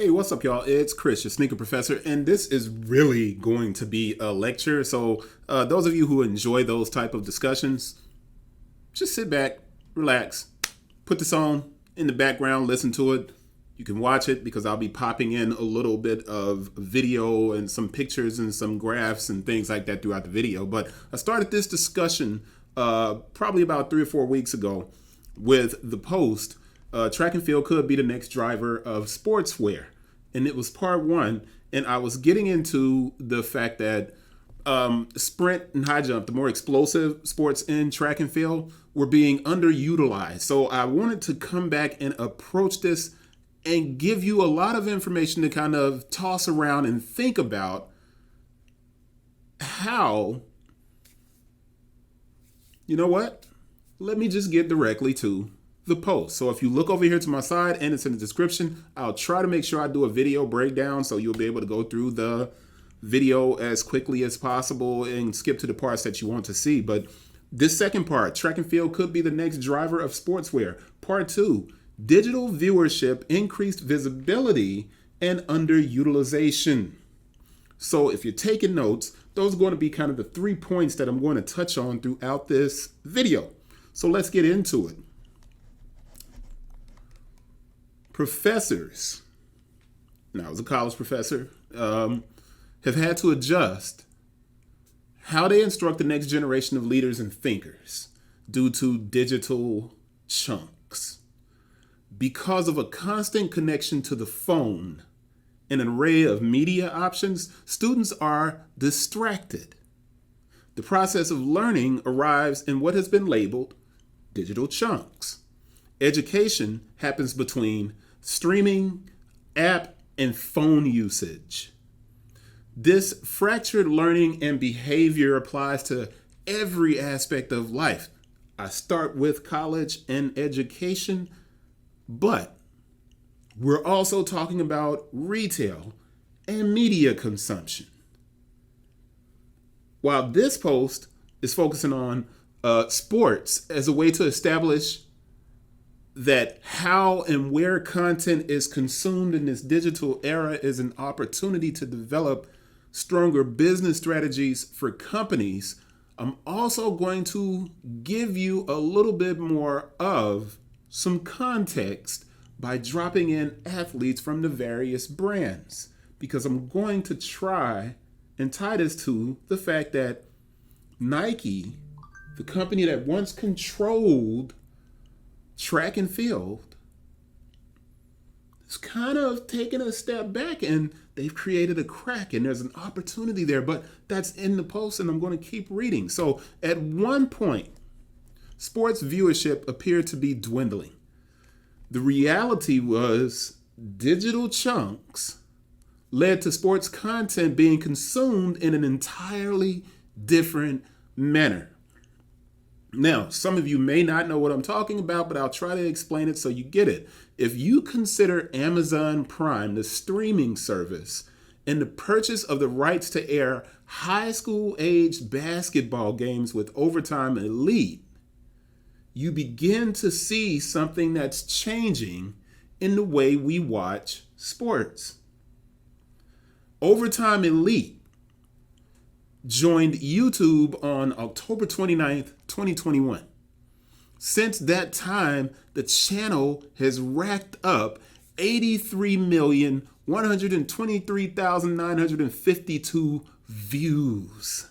Hey, what's up, y'all? It's Chris, your sneaker professor, and this is really going to be a lecture. So, those of you who enjoy those type of discussions, just sit back, relax, put this on in the background, listen to it. You can watch it because I'll be popping in a little bit of video and some pictures and some graphs and things like that throughout the video. But I started this discussion probably about 3 or 4 weeks ago with the post, track and field could be the next driver of sportswear. And it was part one. And I was getting into the fact that sprint and high jump, the more explosive sports in track and field, were being underutilized. So I wanted to come back and approach this and give you a lot of information to kind of toss around and think about how, you know what? Let me just get directly to the post. So if you look over here to my side and it's in the description, I'll try to make sure I do a video breakdown so you'll be able to go through the video as quickly as possible and skip to the parts that you want to see. But this second part, track and field could be the next driver of sportswear. Part two, digital viewership, increased visibility, and underutilization. So if you're taking notes, those are going to be kind of the 3 points that I'm going to touch on throughout this video. So let's get into it. Professors, now as a college professor, have had to adjust how they instruct the next generation of leaders and thinkers due to digital chunks. Because of a constant connection to the phone and an array of media options, students are distracted. The process of learning arrives in what has been labeled digital chunks. Education happens between streaming, app, and phone usage. This fractured learning and behavior applies to every aspect of life. I start with college and education, but we're also talking about retail and media consumption. While this post is focusing on sports as a way to establish that how and where content is consumed in this digital era is an opportunity to develop stronger business strategies for companies, I'm also going to give you a little bit more of some context by dropping in athletes from the various brands, because I'm going to try and tie this to the fact that Nike, the company that once controlled track and field, is kind of taking a step back and they've created a crack and there's an opportunity there, but that's in the post and I'm going to keep reading. So at one point, sports viewership appeared to be dwindling. The reality was digital chunks led to sports content being consumed in an entirely different manner. Now, some of you may not know what I'm talking about, but I'll try to explain it so you get it. If you consider Amazon Prime, the streaming service, and the purchase of the rights to air high school aged basketball games with Overtime Elite, you begin to see something that's changing in the way we watch sports. Overtime Elite joined YouTube on October 29th, 2021. Since that time, the channel has racked up 83,123,952 views.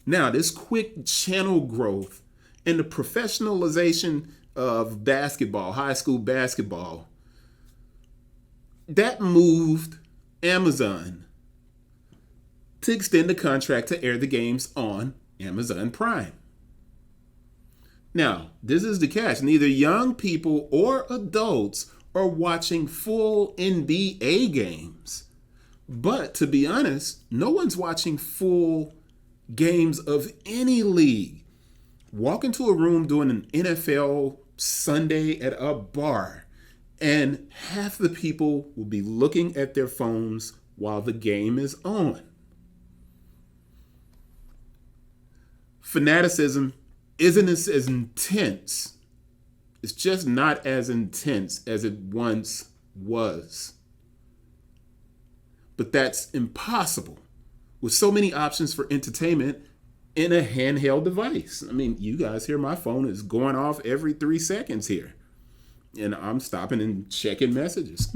Now, this quick channel growth and the professionalization of basketball, high school basketball, that moved Amazon to extend the contract to air the games on Amazon Prime. Now, this is the catch. Neither young people or adults are watching full NBA games. But to be honest, no one's watching full games of any league. Walk into a room during an NFL Sunday at a bar, and half the people will be looking at their phones while the game is on. Fanaticism isn't as intense. It's just not as intense as it once was. But that's impossible with so many options for entertainment in a handheld device. I mean, you guys hear my phone is going off every 3 seconds here, and I'm stopping and checking messages.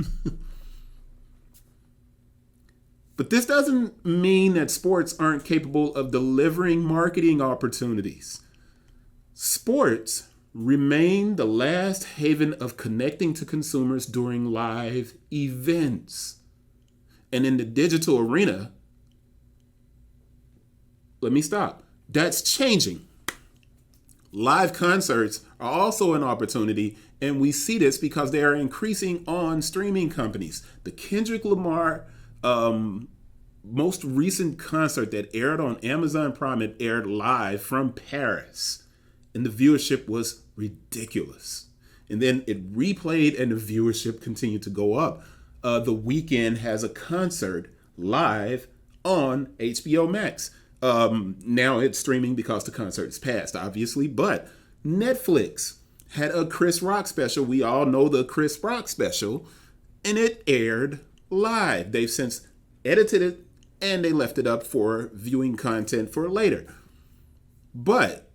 But this doesn't mean that sports aren't capable of delivering marketing opportunities. Sports remain the last haven of connecting to consumers during live events. And in the digital arena, let me stop. That's changing. Live concerts are also an opportunity, and we see this because they are increasing on streaming companies. The Kendrick Lamar most recent concert that aired on Amazon Prime, it aired live from Paris, and the viewership was ridiculous. And then it replayed, and the viewership continued to go up. The Weeknd has a concert live on HBO Max. Now it's streaming because the concert's passed, obviously, but Netflix had a Chris Rock special. We all know the Chris Rock special, and it aired live. They've since edited it, and they left it up for viewing content for later. But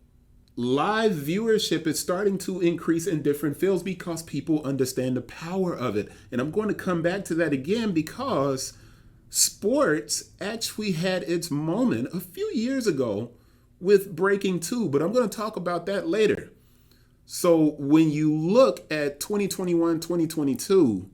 live viewership is starting to increase in different fields because people understand the power of it. And I'm going to come back to that again because sports actually had its moment a few years ago with Breaking 2, but I'm going to talk about that later. So when you look at 2021, 2022,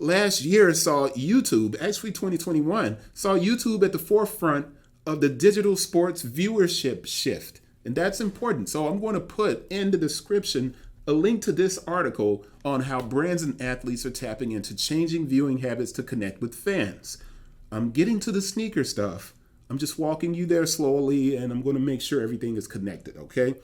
last year saw YouTube, actually 2021, saw YouTube at the forefront of the digital sports viewership shift. And that's important. So I'm going to put in the description a link to this article on how brands and athletes are tapping into changing viewing habits to connect with fans. I'm getting to the sneaker stuff. I'm just walking you there slowly, and I'm going to make sure everything is connected, okay?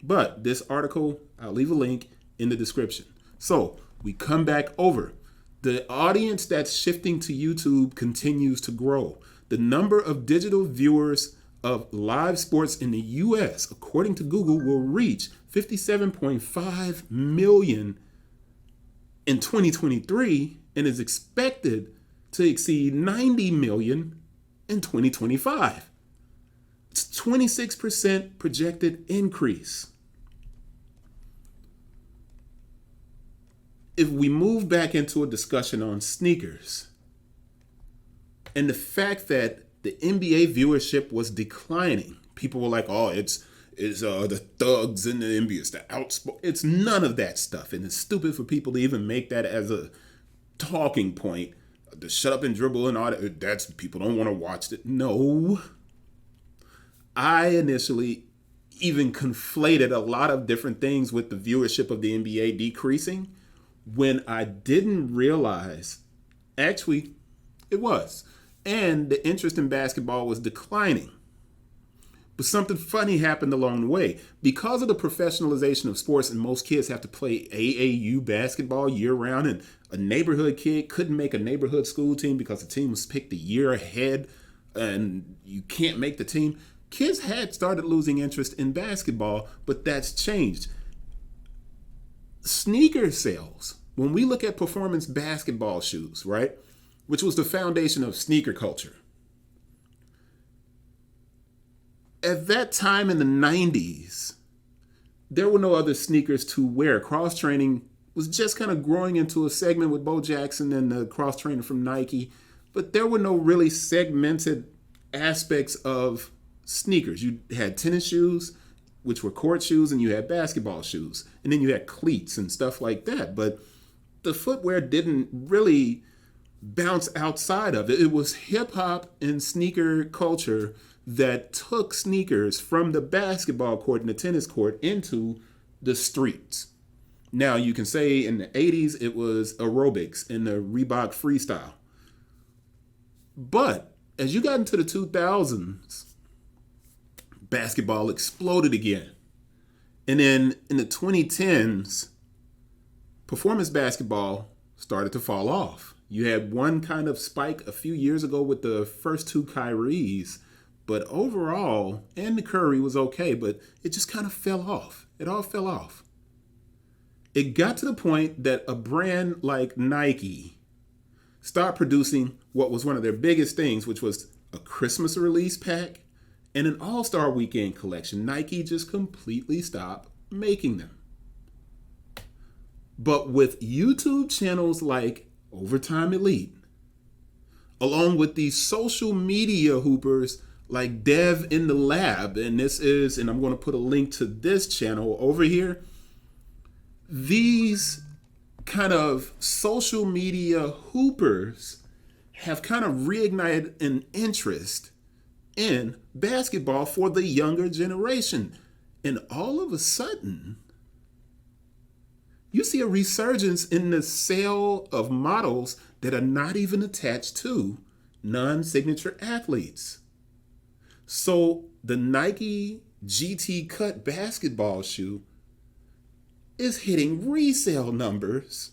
But this article, I'll leave a link in the description. So we come back over. The audience that's shifting to YouTube continues to grow. The number of digital viewers of live sports in the US, according to Google, will reach 57.5 million in 2023 and is expected to exceed 90 million in 2025. It's 26% projected increase. If we move back into a discussion on sneakers and the fact that the NBA viewership was declining, people were like, "Oh, it's the thugs in the NBA, it's the outspoken." It's none of that stuff, and it's stupid for people to even make that as a talking point. The shut up and dribble and all that. That's people don't want to watch it. No, I initially even conflated a lot of different things with the viewership of the NBA decreasing, when I didn't realize, actually, it was. And the interest in basketball was declining. But something funny happened along the way. Because of the professionalization of sports, and most kids have to play AAU basketball year-round, and a neighborhood kid couldn't make a neighborhood school team because the team was picked a year ahead, and you can't make the team. Kids had started losing interest in basketball, but that's changed. Sneaker sales, when we look at performance basketball shoes, right, which was the foundation of sneaker culture, at that time in the 90s, there were no other sneakers to wear. Cross-training was just kind of growing into a segment with Bo Jackson and the cross-trainer from Nike, but there were no really segmented aspects of sneakers. You had tennis shoes, which were court shoes, and you had basketball shoes. And then you had cleats and stuff like that. But the footwear didn't really bounce outside of it. It was hip-hop and sneaker culture that took sneakers from the basketball court and the tennis court into the streets. Now, you can say in the 80s, it was aerobics and the Reebok freestyle. But as you got into the 2000s, basketball exploded again. And then in the 2010s, performance basketball started to fall off. You had one kind of spike a few years ago with the first two Kyries, but overall, and the Curry was okay, but it just kind of fell off. It all fell off. It got to the point that a brand like Nike start producing what was one of their biggest things, which was a Christmas release pack and an All-Star Weekend collection. Nike just completely stopped making them. But with YouTube channels like Overtime Elite, along with these social media hoopers like Dev in the Lab, and I'm going to put a link to this channel over here. These kind of social media hoopers have kind of reignited an interest in basketball for the younger generation. And all of a sudden, you see a resurgence in the sale of models that are not even attached to non-signature athletes. So the Nike GT Cut basketball shoe is hitting resale numbers,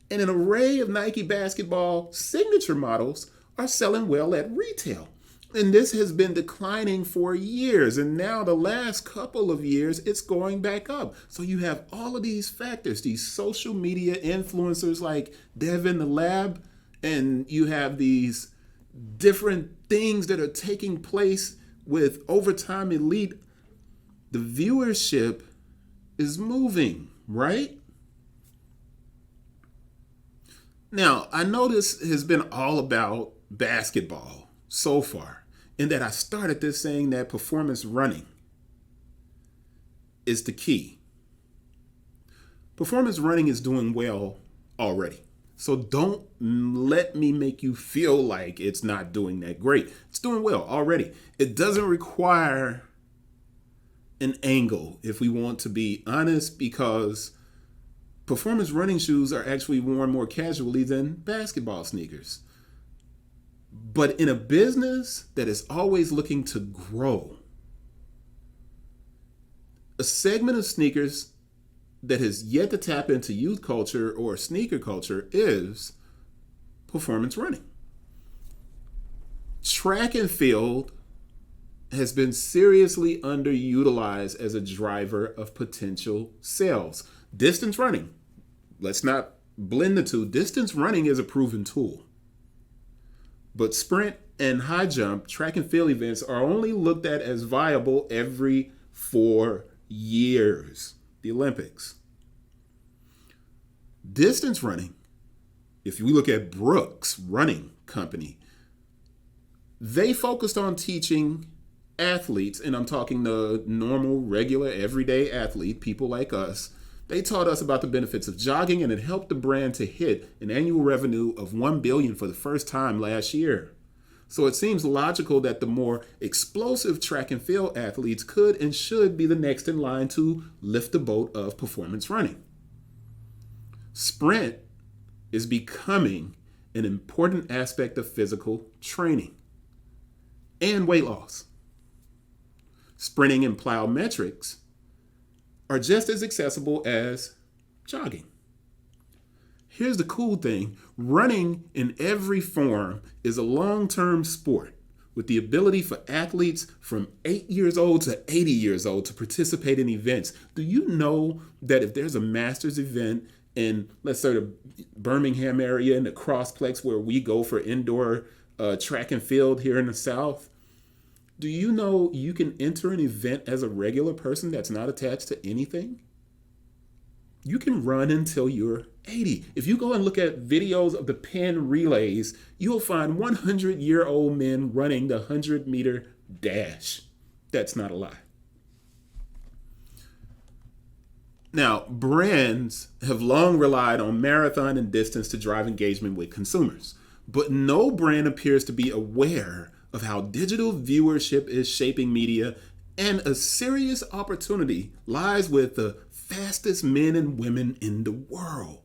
and an array of Nike basketball signature models are selling well at retail. And this has been declining for years, and now the last couple of years, it's going back up. So you have all of these factors, these social media influencers like Dev in the Lab, and you have these different things that are taking place with Overtime Elite. The viewership is moving, right? Now, I know this has been all about basketball so far, in that I started this saying that performance running is the key. Performance running is doing well already. So don't let me make you feel like it's not doing that great. It's doing well already. It doesn't require an angle, if we want to be honest, because performance running shoes are actually worn more casually than basketball sneakers. But in a business that is always looking to grow, a segment of sneakers that has yet to tap into youth culture or sneaker culture is performance running. Track and field has been seriously underutilized as a driver of potential sales. Distance running, let's not blend the two. Distance running is a proven tool. But sprint and high jump, track and field events are only looked at as viable every 4 years. The Olympics. Distance running, if you look at Brooks Running Company, they focused on teaching athletes, and I'm talking the normal, regular, everyday athlete, people like us. They taught us about the benefits of jogging, and it helped the brand to hit an annual revenue of $1 billion for the first time last year. So it seems logical that the more explosive track and field athletes could and should be the next in line to lift the boat of performance running. Sprint is becoming an important aspect of physical training and weight loss. Sprinting and plyometrics are just as accessible as jogging. Here's the cool thing. Running in every form is a long-term sport with the ability for athletes from 8 years old to 80 years old to participate in events. Do you know that if there's a Masters event in, let's say, the Birmingham area, in the Crossplex where we go for indoor track and field here in the South, do you know you can enter an event as a regular person that's not attached to anything? You can run until you're 80. If you go and look at videos of the Penn relays, you'll find 100-year-old men running the 100-meter dash. That's not a lie. Now, brands have long relied on marathon and distance to drive engagement with consumers, but no brand appears to be aware of how digital viewership is shaping media, and a serious opportunity lies with the fastest men and women in the world.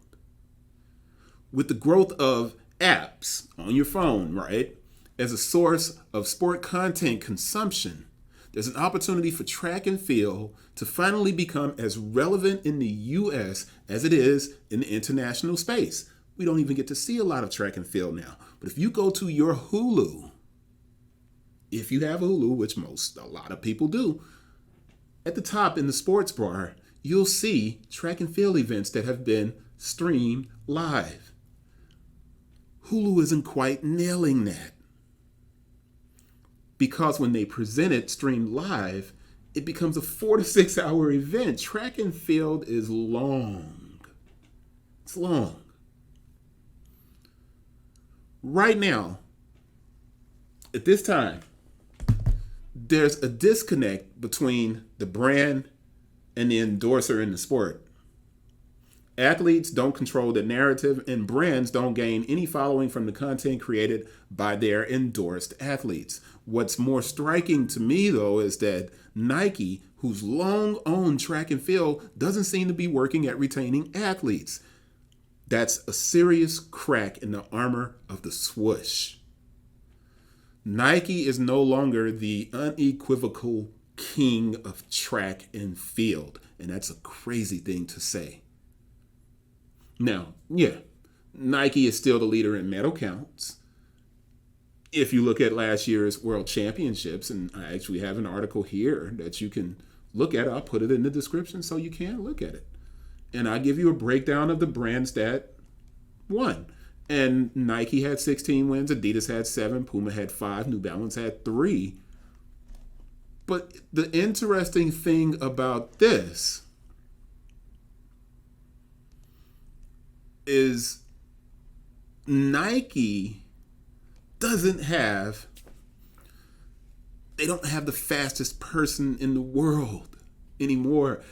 With the growth of apps on your phone, right, as a source of sport content consumption, there's an opportunity for track and field to finally become as relevant in the US as it is in the international space. We don't even get to see a lot of track and field now. But if you go to your Hulu, if you have Hulu, which a lot of people do, at the top in the sports bar, you'll see track and field events that have been streamed live. Hulu isn't quite nailing that. Because when they present it streamed live, it becomes a 4 to 6 hour event. Track and field is long. It's long. Right now, at this time, there's a disconnect between the brand and the endorser in the sport. Athletes don't control the narrative, and brands don't gain any following from the content created by their endorsed athletes. What's more striking to me, though, is that Nike, who's long owned track and field, doesn't seem to be working at retaining athletes. That's a serious crack in the armor of the swoosh. Nike is no longer the unequivocal king of track and field, and that's a crazy thing to say. Now, yeah, Nike is still the leader in medal counts. If you look at last year's World Championships, and I actually have an article here that you can look at, I'll put it in the description so you can look at it. And I give you a breakdown of the brands that won. And Nike had 16 wins, Adidas had 7, Puma had 5, New Balance had 3. But the interesting thing about this is Nike they don't have the fastest person in the world anymore.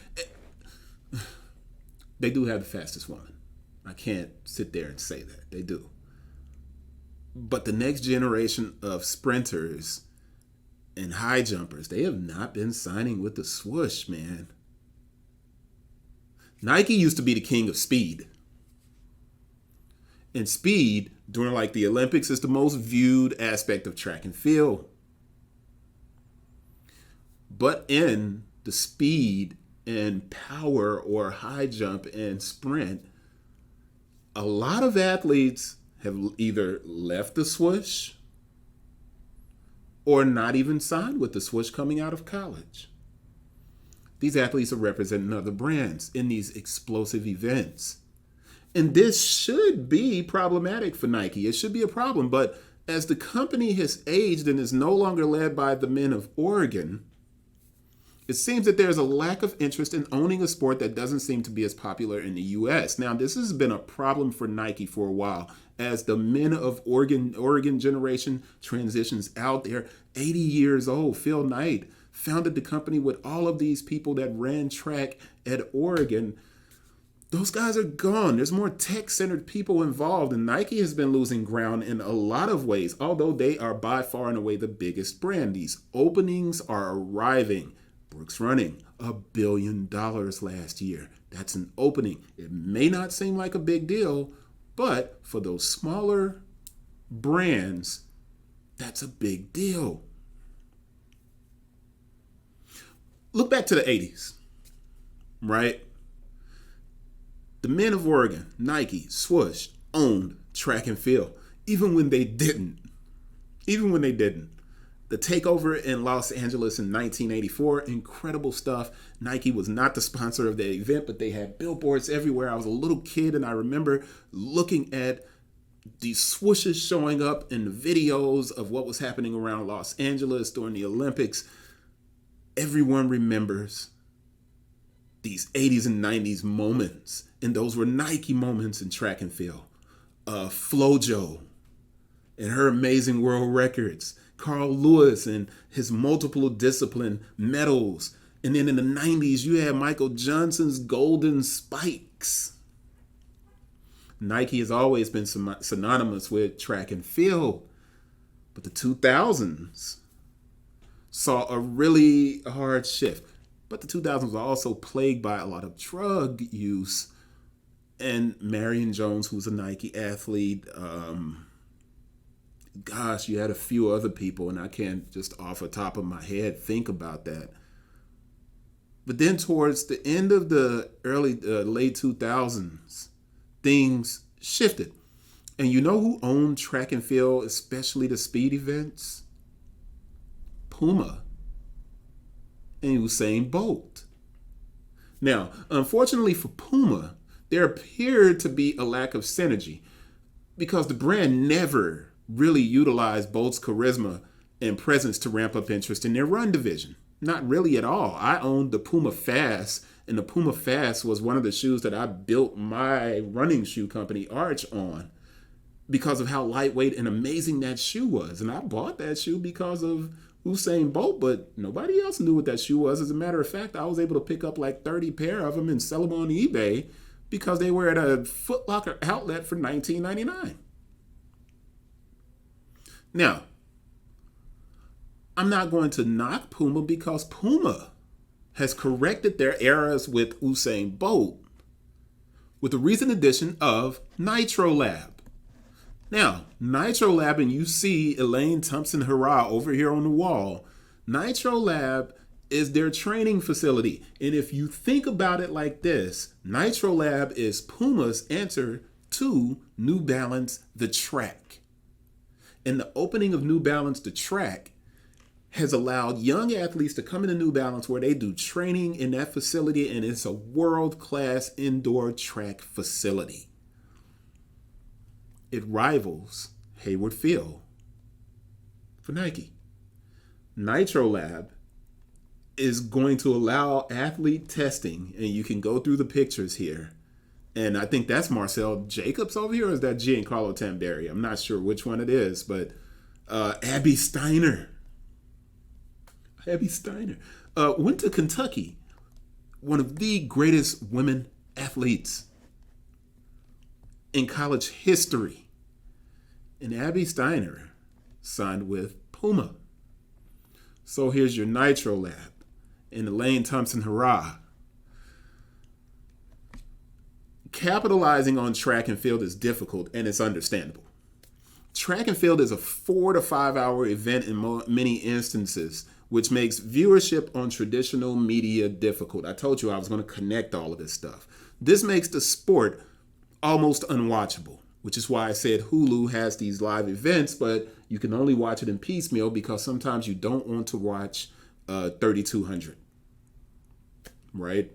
They do have the fastest woman. I can't sit there and say that. They do. But the next generation of sprinters and high jumpers, they have not been signing with the swoosh, man. Nike used to be the king of speed. And speed, during like the Olympics, is the most viewed aspect of track and field. But in the speed and power or high jump and sprint, a lot of athletes have either left the swoosh or not even signed with the swoosh coming out of college. These athletes are representing other brands in these explosive events. And this should be problematic for Nike. It should be a problem. But as the company has aged and is no longer led by the men of Oregon, it seems that there's a lack of interest in owning a sport that doesn't seem to be as popular in the U.S. Now, this has been a problem for Nike for a while. As the men of Oregon generation transitions out, they're 80 years old. Phil Knight founded the company with all of these people that ran track at Oregon. Those guys are gone. There's more tech-centered people involved, and Nike has been losing ground in a lot of ways, although they are by far and away the biggest brand. These openings are arriving. Brooks Running, $1 billion last year. That's an opening. It may not seem like a big deal, but for those smaller brands, that's a big deal. Look back to the 80s, right? The men of Oregon, Nike, swoosh, owned track and field, even when they didn't. The takeover in Los Angeles in 1984, incredible stuff. Nike was not the sponsor of the event, but they had billboards everywhere. I was a little kid, and I remember looking at these swooshes showing up in the videos of what was happening around Los Angeles during the Olympics. Everyone remembers these 80s and 90s moments, and those were Nike moments in track and field. Flojo and her amazing world records. Carl Lewis and his multiple discipline medals. And then in the 90s, you had Michael Johnson's golden spikes. Nike has always been synonymous with track and field. But the 2000s saw a really hard shift. But the 2000s were also plagued by a lot of drug use. And Marion Jones, who's a Nike athlete, you had a few other people, and I can't just off the top of my head think about that. But then towards the end of the late 2000s, things shifted. And you know who owned track and field, especially the speed events? Puma and Usain Bolt. Now, unfortunately for Puma, there appeared to be a lack of synergy. because the brand never really utilized Bolt's charisma and presence to ramp up interest in their run division. Not really at all. I owned the Puma Fast, and the Puma Fast was one of the shoes that I built my running shoe company, Arch, on because of how lightweight and amazing that shoe was. And I bought that shoe because of Usain Bolt, but nobody else knew what that shoe was. As a matter of fact, I was able to pick up like 30 pair of them and sell them on eBay because they were at a Foot Locker outlet for $19.99. Now, I'm not going to knock Puma because Puma has corrected their errors with Usain Bolt with the recent addition of Nitro Lab. Now, Nitro Lab, and you see Elaine Thompson-Herah over here on the wall. Nitro Lab is their training facility. And if you think about it like this, Nitro Lab is Puma's answer to New Balance, the track. And the opening of New Balance, the track, has allowed young athletes to come into New Balance where they do training in that facility, and it's a world-class indoor track facility. It rivals Hayward Field for Nike. Nitro Lab is going to allow athlete testing, and you can go through the pictures here. And I think that's Marcel Jacobs over here, or is that Giancarlo Tamberi? I'm not sure which one it is, but Abby Steiner. Abby Steiner went to Kentucky, one of the greatest women athletes in college history. And Abby Steiner signed with Puma. So here's your Nitro Lab and Elaine Thompson-Herah. Capitalizing on track and field is difficult, and it's understandable. Track and field is a 4 to 5 hour event in many instances, which makes viewership on traditional media difficult. I told you I was going to connect all of this stuff. This makes the sport almost unwatchable, which is why I said Hulu has these live events, but you can only watch it in piecemeal because sometimes you don't want to watch 3200, right?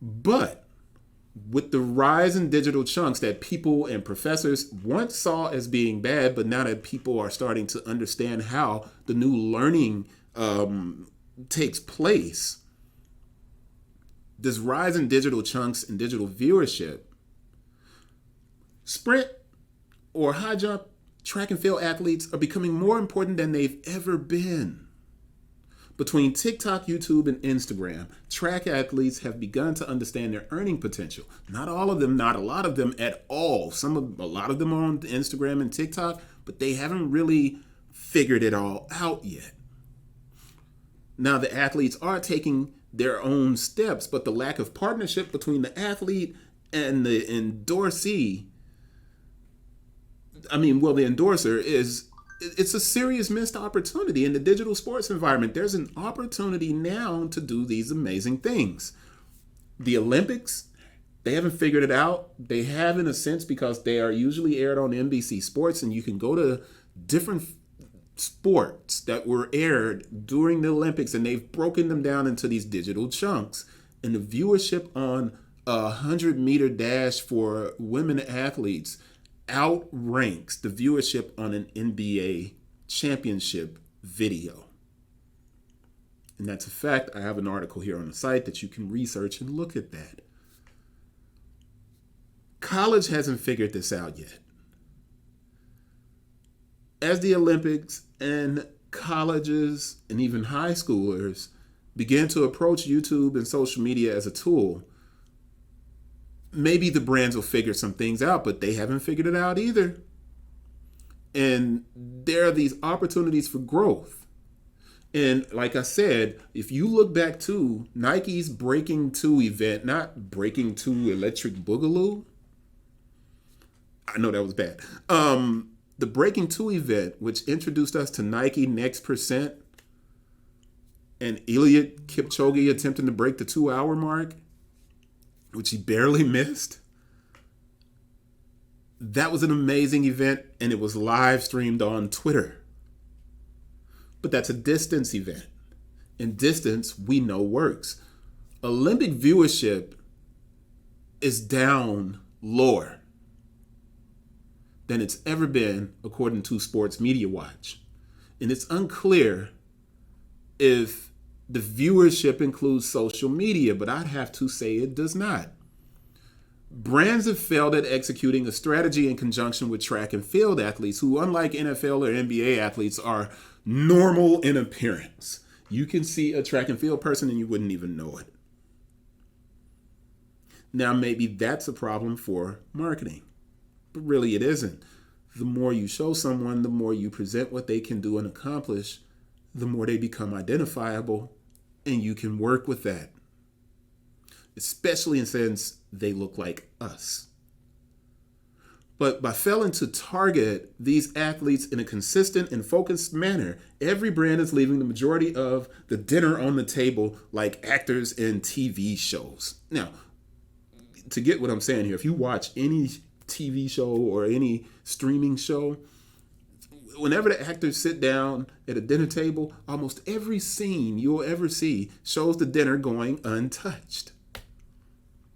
But with the rise in digital chunks that people and professors once saw as being bad, but now that people are starting to understand how the new learning takes place, this rise in digital chunks and digital viewership, sprint or high jump track and field athletes are becoming more important than they've ever been. Between TikTok, YouTube, and Instagram, track athletes have begun to understand their earning potential. Not all of them, not a lot of them at all. A lot of them are on Instagram and TikTok, but they haven't really figured it all out yet. Now the athletes are taking their own steps, but the lack of partnership between the athlete and the endorsee, the endorser it's a serious missed opportunity in the digital sports environment. There's an opportunity now to do these amazing things. The Olympics, they haven't figured it out. They have in a sense because they are usually aired on NBC Sports, and you can go to different sports that were aired during the Olympics, and they've broken them down into these digital chunks. And the viewership on a 100-meter dash for women athletes outranks the viewership on an NBA championship video. And that's a fact. I have an article here on the site that you can research and look at that. College hasn't figured this out yet. As the Olympics and colleges and even high schoolers begin to approach YouTube and social media as a tool, maybe the brands will figure some things out, but they haven't figured it out either. And there are these opportunities for growth. And like I said, if you look back to Nike's Breaking 2 event, not Breaking 2 Electric Boogaloo. I know that was bad. The Breaking 2 event, which introduced us to Nike Next Percent and Eliud Kipchoge attempting to break the 2-hour mark, which he barely missed. That was an amazing event, and it was live streamed on Twitter. But that's a distance event. And distance, we know, works. Olympic viewership is down lower. than it's ever been, according to Sports Media Watch. And it's unclear if the viewership includes social media, but I'd have to say it does not. Brands have failed at executing a strategy in conjunction with track and field athletes who, unlike NFL or NBA athletes, are normal in appearance. You can see a track and field person and you wouldn't even know it. Now, maybe that's a problem for marketing, but really it isn't. The more you show someone, the more you present what they can do and accomplish, the more they become identifiable, and you can work with that. Especially since they look like us. But by failing to target these athletes in a consistent and focused manner, every brand is leaving the majority of the dinner on the table like actors in TV shows. Now, to get what I'm saying here, if you watch any TV show or any streaming show, whenever the actors sit down at a dinner table, almost every scene you'll ever see shows the dinner going untouched.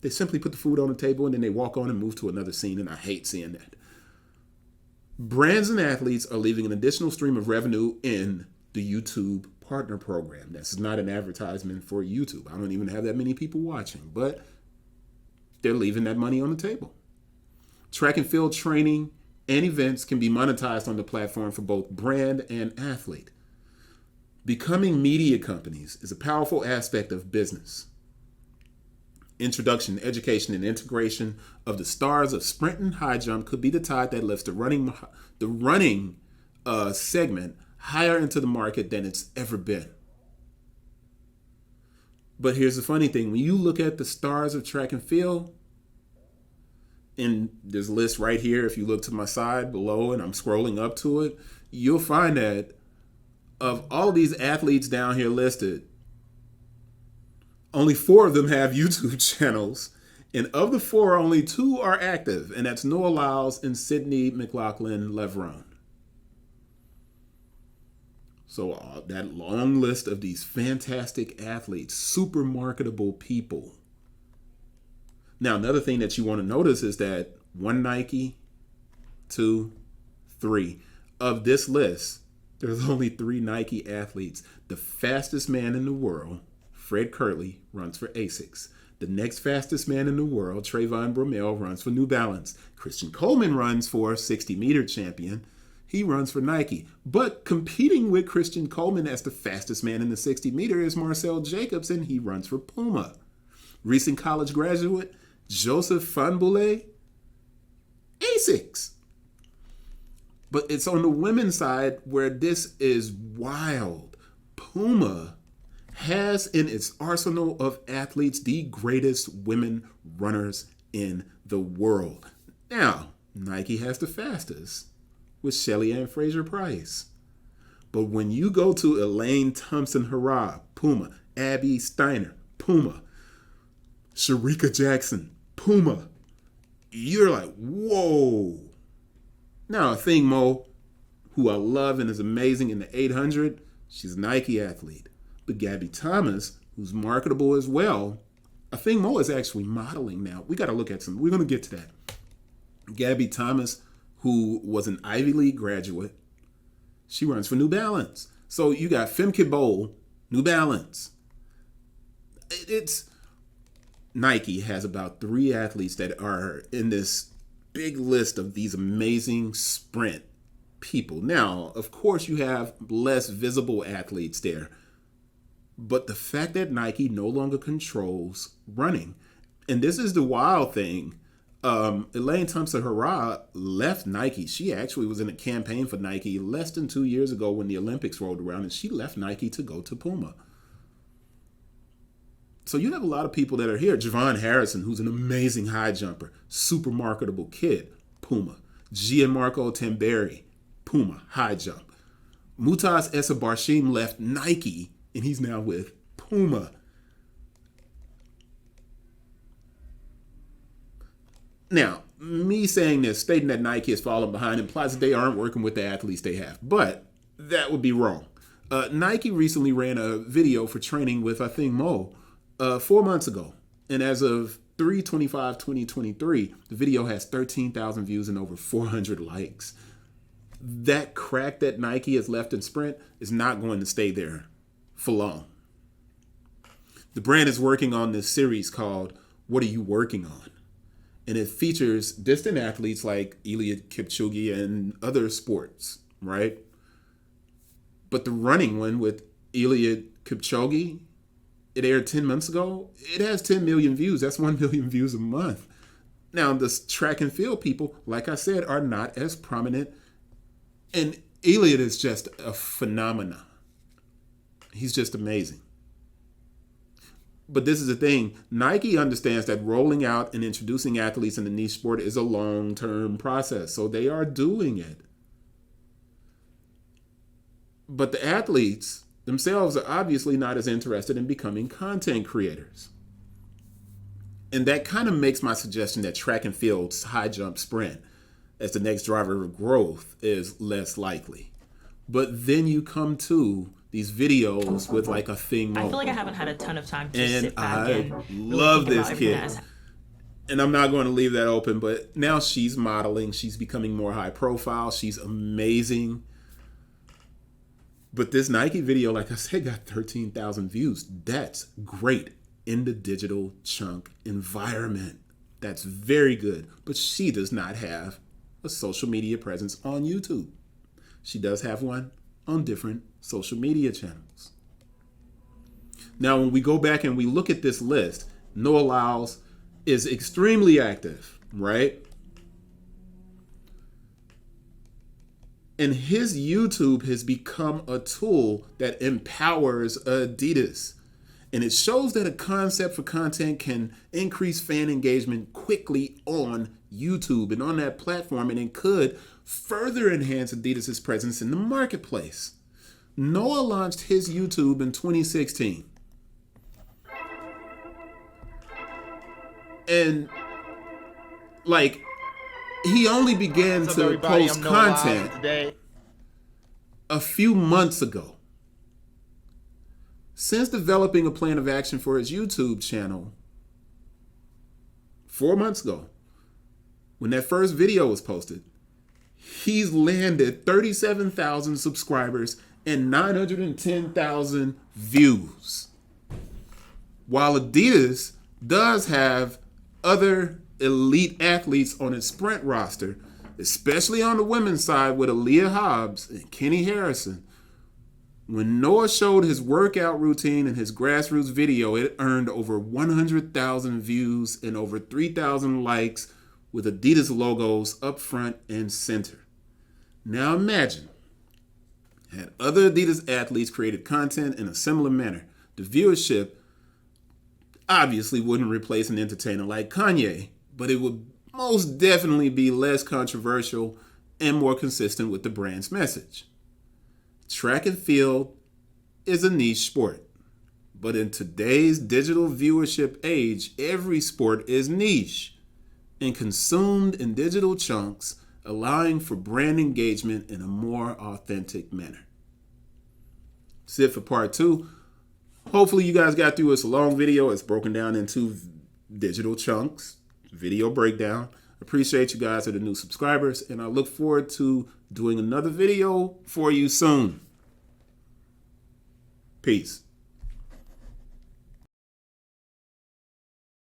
They simply put the food on the table and then they walk on and move to another scene, and I hate seeing that. Brands and athletes are leaving an additional stream of revenue in the YouTube Partner Program. This is not an advertisement for YouTube. I don't even have that many people watching, but they're leaving that money on the table. Track and field training and events can be monetized on the platform for both brand and athlete. Becoming media companies is a powerful aspect of business. Introduction, education, and integration of the stars of sprint and high jump could be the tide that lifts the running segment higher into the market than it's ever been. But here's the funny thing. When you look at the stars of track and field, and there's a list right here, if you look to my side below and I'm scrolling up to it, you'll find that of all these athletes down here listed, only 4 of them have YouTube channels. And of the 4, only 2 are active. And that's Noah Lyles and Sydney McLaughlin-Levrone. So that long list of these fantastic athletes, super marketable people. Now, another thing that you want to notice is that 1 Nike, 2, 3. Of this list, there's only 3 Nike athletes. The fastest man in the world, Fred Curley, runs for Asics. The next fastest man in the world, Trayvon Bromell, runs for New Balance. Christian Coleman runs for 60-meter champion. He runs for Nike. But competing with Christian Coleman as the fastest man in the 60-meter is Marcel Jacobs, and he runs for Puma. Recent college graduate, Joseph Fanboulet, Asics. But it's on the women's side where this is wild. Puma has in its arsenal of athletes the greatest women runners in the world. Now, Nike has the fastest with Shelly Ann Fraser-Price. But when you go to Elaine Thompson-Herah, Puma, Abby Steiner, Puma, Sharika Jackson, Puma, you're like, whoa. Now, Athing Mu, who I love and is amazing in the 800, she's a Nike athlete. But Gabby Thomas, who's marketable as well, Athing Mu is actually modeling now. We got to look at some. We're going to get to that. Gabby Thomas, who was an Ivy League graduate, she runs for New Balance. So you got Femke Bol, New Balance. It's Nike has about 3 athletes that are in this big list of these amazing sprint people. Now, of course, you have less visible athletes there. But the fact that Nike no longer controls running, and this is the wild thing, Elaine Thompson-Herah left Nike. She actually was in a campaign for Nike less than 2 years ago when the Olympics rolled around, and she left Nike to go to Puma. So you have a lot of people that are here. Javon Harrison, who's an amazing high jumper, super marketable kid, Puma. Gianmarco Tamberi, Puma, high jump. Mutaz Essa Barshim left Nike, and he's now with Puma. Now, me saying this, stating that Nike has fallen behind, implies that they aren't working with the athletes they have. But that would be wrong. Nike recently ran a video for training with Athing Mu 4 months ago. And as of 3/25/2023, the video has 13,000 views and over 400 likes. That crack that Nike has left in Sprint is not going to stay there for long. The brand is working on this series called What Are You Working On? And it features distant athletes like Eliud Kipchoge and other sports, right? But the running one with Eliud Kipchoge, it aired 10 months ago. It has 10 million views. That's 1 million views a month. Now, the track and field people, like I said, are not as prominent. And Eliud is just a phenomenon. He's just amazing. But this is the thing. Nike understands that rolling out and introducing athletes in the niche sport is a long-term process. So they are doing it. But the athletes themselves are obviously not as interested in becoming content creators. And that kind of makes my suggestion that track and field's high jump sprint as the next driver of growth is less likely. But then you come to these videos with like a thing moment. I feel like I haven't had a ton of time to sit back and really love think this about kid. everything And I'm not going to leave that open, but now she's modeling. She's becoming more high profile. She's amazing. But this Nike video, like I said, got 13,000 views. That's great in the digital chunk environment. That's very good. But she does not have a social media presence on YouTube. She does have one on different social media channels. Now, when we go back and we look at this list, Noah Lyles is extremely active, right? And his YouTube has become a tool that empowers Adidas. And it shows that a concept for content can increase fan engagement quickly on YouTube and on that platform, and it could further enhance Adidas's presence in the marketplace. Noah launched his YouTube in 2016. And like, he only began to post content a few months ago. Since developing a plan of action for his YouTube channel 4 months ago, when that first video was posted, he's landed 37,000 subscribers and 910,000 views. While Adidas does have other elite athletes on its sprint roster, especially on the women's side with Aaliyah Hobbs and Kenny Harrison, when Noah showed his workout routine and his grassroots video, it earned over 100,000 views and over 3,000 likes with Adidas logos up front and center. Now imagine, had other Adidas athletes created content in a similar manner, the viewership obviously wouldn't replace an entertainer like Kanye, but it would most definitely be less controversial and more consistent with the brand's message. Track and field is a niche sport, but in today's digital viewership age, every sport is niche and consumed in digital chunks, allowing for brand engagement in a more authentic manner. That's it for part 2. Hopefully you guys got through. It's a long video. It's broken down into digital chunks, video breakdown. Appreciate you guys are the new subscribers, and I look forward to doing another video for you soon. Peace.